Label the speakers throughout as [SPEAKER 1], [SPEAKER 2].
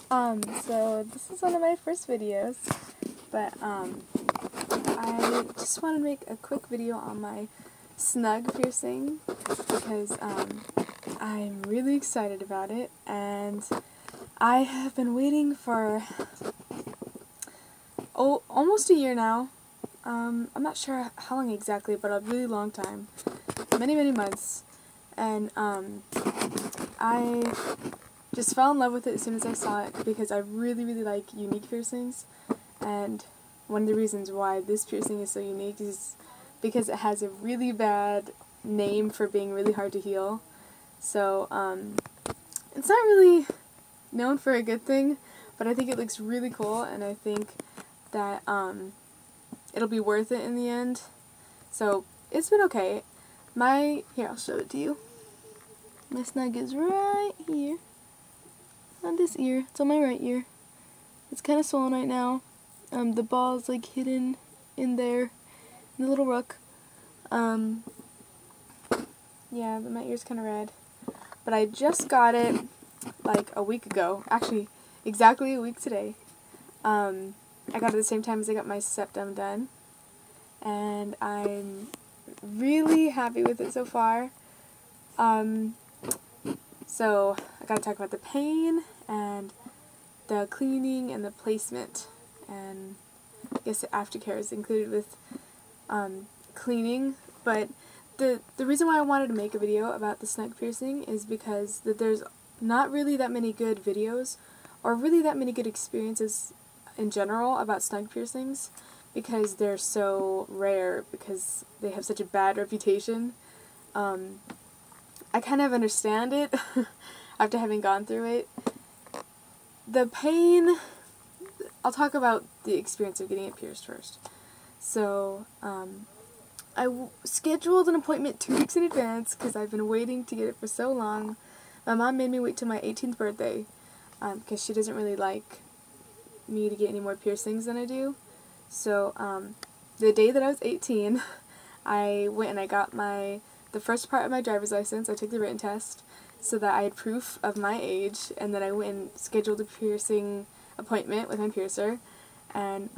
[SPEAKER 1] So this is one of my first videos, but, I just want to make a quick video on my Snug piercing, because, I'm really excited about it, and I have been waiting for, almost a year now. I'm not sure how long exactly, but a really long time. Many months. And, I just fell in love with it as soon as I saw it, because I really like unique piercings, and one of the reasons why this piercing is so unique is because it has a really bad name for being really hard to heal. So, it's not really known for a good thing, but I think it looks really cool, and I think that, it'll be worth it in the end. So, it's been okay. Here, I'll show it to you. My Snug is right here. On this ear. It's on my right ear. It's kind of swollen right now. The ball is like hidden in there, in the little rook. Yeah, my ear's kind of red. But I just got it like a week ago. Actually, exactly a week today. I got it at the same time as I got my septum done. And I'm really happy with it so far. So I gotta talk about the pain and the cleaning and the placement, and I guess the aftercare is included with cleaning. But the reason why I wanted to make a video about the Snug piercing is because there's not really that many good videos or really that many good experiences in general about Snug piercings, because they're so rare, because they have such a bad reputation. I kind of understand it after having gone through it. The pain, I'll talk about the experience of getting it pierced first. So, I scheduled an appointment 2 weeks in advance because I've been waiting to get it for so long. My mom made me wait till my 18th birthday because she doesn't really like me to get any more piercings than I do. So, the day that I was 18, I went and I got the first part of my driver's license. I took the written test so that I had proof of my age, and then I went and scheduled a piercing appointment with my piercer, and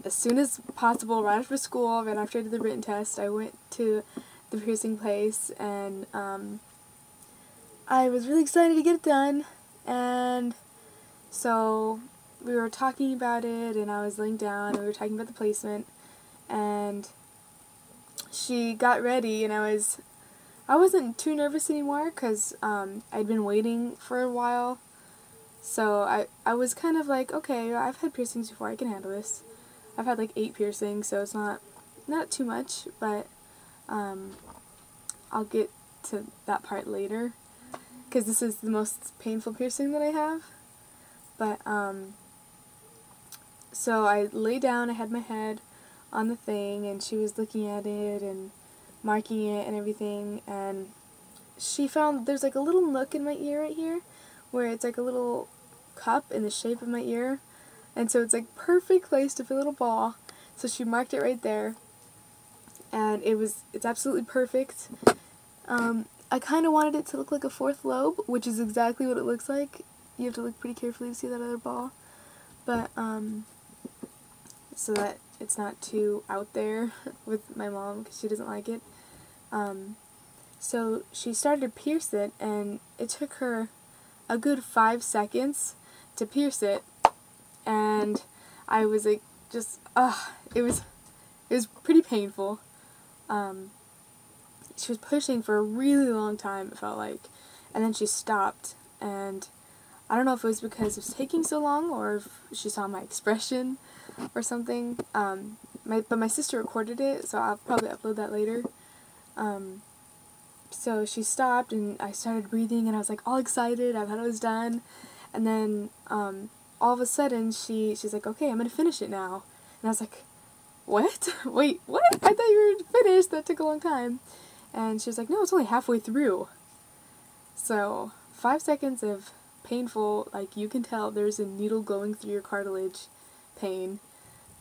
[SPEAKER 1] as soon as possible, right after school, right after I did the written test, I went to the piercing place, and I was really excited to get it done. And so we were talking about it, and I was laying down, and we were talking about the placement, and she got ready, and I wasn't too nervous anymore, because I'd been waiting for a while. So I was kind of like, okay, I've had piercings before, I can handle this. I've had like 8 piercings, so it's not too much, but I'll get to that part later, because this is the most painful piercing that I have. But so I lay down, I had my head on the thing, and she was looking at it and marking it and everything, and she found there's like a little nook in my ear right here where it's like a little cup in the shape of my ear, and so it's like perfect place to fit a little ball. So she marked it right there, and it's absolutely perfect. I kind of wanted it to look like a 4th lobe, which is exactly what it looks like. You have to look pretty carefully to see that other ball, but so that it's not too out there with my mom, because she doesn't like it. So she started to pierce it, and it took her a good 5 seconds to pierce it, and I was like, it was pretty painful. She was pushing for a really long time, it felt like, and then she stopped, and I don't know if it was because it was taking so long, or if she saw my expression or something. But my sister recorded it, so I'll probably upload that later. So she stopped, and I started breathing, and I was like all excited. I thought it was done, and then all of a sudden she's like, okay, I'm gonna finish it now, and I was like, what? Wait, what? I thought you were finished. That took a long time. And she was like, no, it's only halfway through. So 5 seconds of painful, like you can tell there's a needle going through your cartilage pain,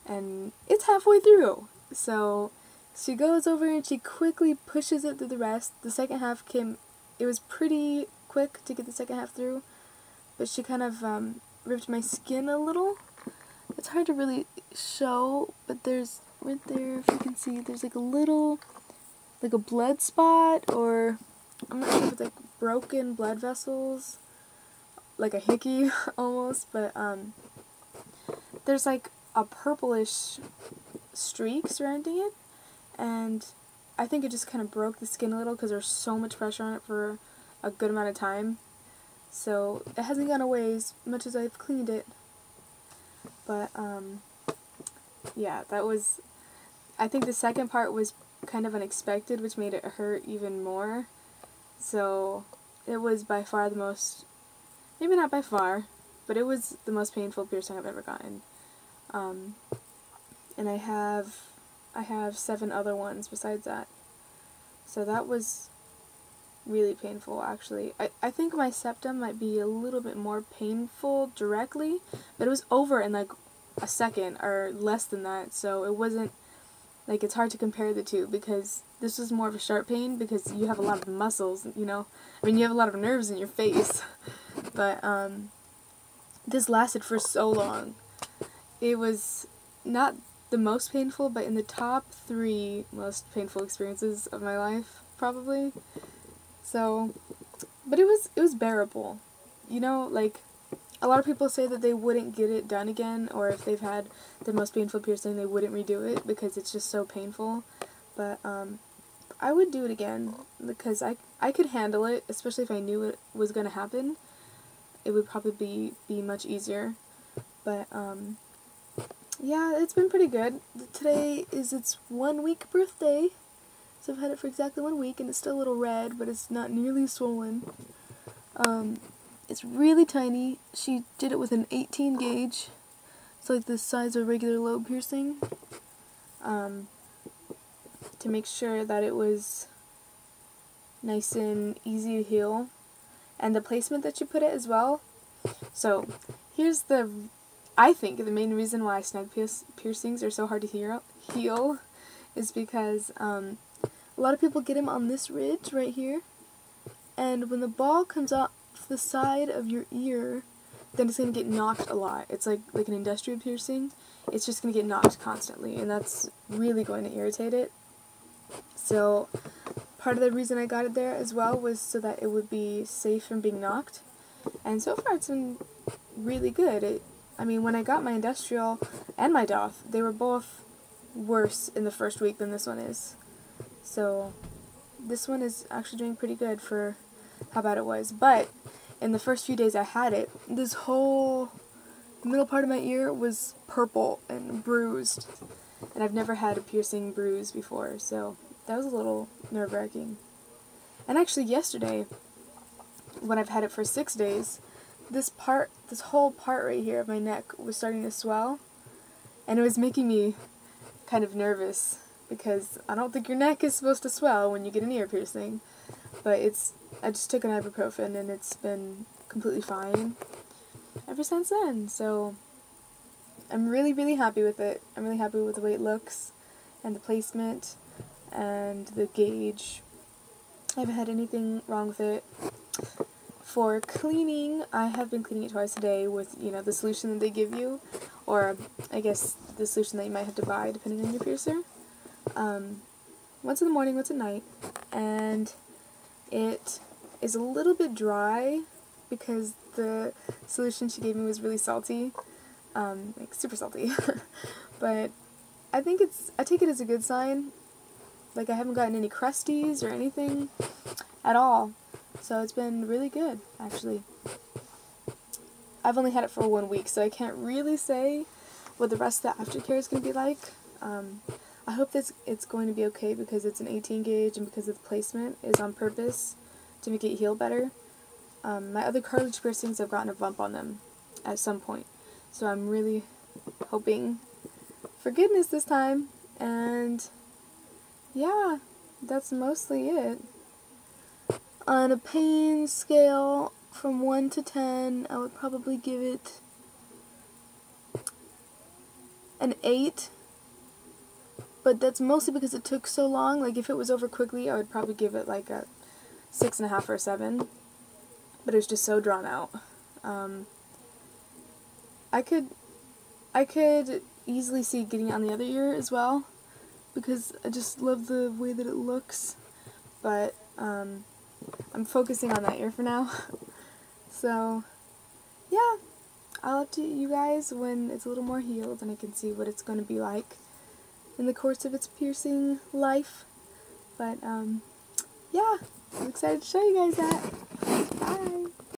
[SPEAKER 1] and it's halfway through. So she goes over and she quickly pushes it through the rest. The second half it was pretty quick to get the second half through, but she kind of ripped my skin a little. It's hard to really show, but there's, right there, if you can see, there's like a little, like a blood spot, or I'm not sure if it's like broken blood vessels, like a hickey almost, but there's like a purplish streak surrounding it, and I think it just kind of broke the skin a little because there's so much pressure on it for a good amount of time. So it hasn't gone away as much as I've cleaned it. But yeah, that was, I think the second part was kind of unexpected, which made it hurt even more. So it was by far the most, maybe not by far, but it was the most painful piercing I've ever gotten. And I have 7 other ones besides that. So that was really painful, actually. I think my septum might be a little bit more painful directly, but it was over in like a second or less than that, so it wasn't, like, it's hard to compare the two, because this was more of a sharp pain because you have a lot of muscles, you know? I mean, you have a lot of nerves in your face. But this lasted for so long. It was not the most painful, but in the top 3 most painful experiences of my life, probably. So, but it was bearable. You know, like, a lot of people say that they wouldn't get it done again, or if they've had the most painful piercing, they wouldn't redo it because it's just so painful. But I would do it again because I could handle it, especially if I knew it was going to happen. It would probably be much easier. But yeah, it's been pretty good. Today is its 1-week birthday, so I've had it for exactly 1 week, and it's still a little red, but it's not nearly swollen. It's really tiny. She did it with an 18 gauge. It's like the size of a regular lobe piercing. To make sure that it was nice and easy to heal. And the placement that you put it as well. So, here's I think the main reason why snug piercings are so hard to heal is because a lot of people get them on this ridge right here. And when the ball comes off the side of your ear, then it's going to get knocked a lot. It's like an industrial piercing. It's just going to get knocked constantly, and that's really going to irritate it. So part of the reason I got it there as well was so that it would be safe from being knocked. And so far it's been really good. I mean, when I got my industrial and my doth, they were both worse in the first week than this one is. So this one is actually doing pretty good for how bad it was. But in the first few days I had it, this whole middle part of my ear was purple and bruised. And I've never had a piercing bruise before, so that was a little nerve-wracking. And actually yesterday, when I've had it for 6 days, this whole part right here of my neck was starting to swell, and it was making me kind of nervous, because I don't think your neck is supposed to swell when you get an ear piercing, but I just took an ibuprofen and it's been completely fine ever since then, so I'm really, really happy with it. I'm really happy with the way it looks, and the placement, and the gauge. I haven't had anything wrong with it. For cleaning, I have been cleaning it twice a day with, you know, the solution that they give you, or I guess the solution that you might have to buy depending on your piercer. Once in the morning, once at night, and it is a little bit dry because the solution she gave me was really salty, like super salty. But I take it as a good sign. Like, I haven't gotten any crusties or anything at all. So it's been really good, actually. I've only had it for 1 week, so I can't really say what the rest of the aftercare is going to be like. I hope that it's going to be okay because it's an 18 gauge and because the placement is on purpose to make it heal better. My other cartilage piercings have gotten a bump on them at some point. So I'm really hoping for goodness this time. And yeah, that's mostly it. On a pain scale from 1 to 10, I would probably give it an 8. But that's mostly because it took so long. Like, if it was over quickly, I would probably give it like a 6.5 or 7. But it was just so drawn out. I could easily see getting it on the other ear as well, because I just love the way that it looks, but I'm focusing on that ear for now. So yeah, I'll update you guys when it's a little more healed and I can see what it's going to be like in the course of its piercing life. But yeah, I'm excited to show you guys that.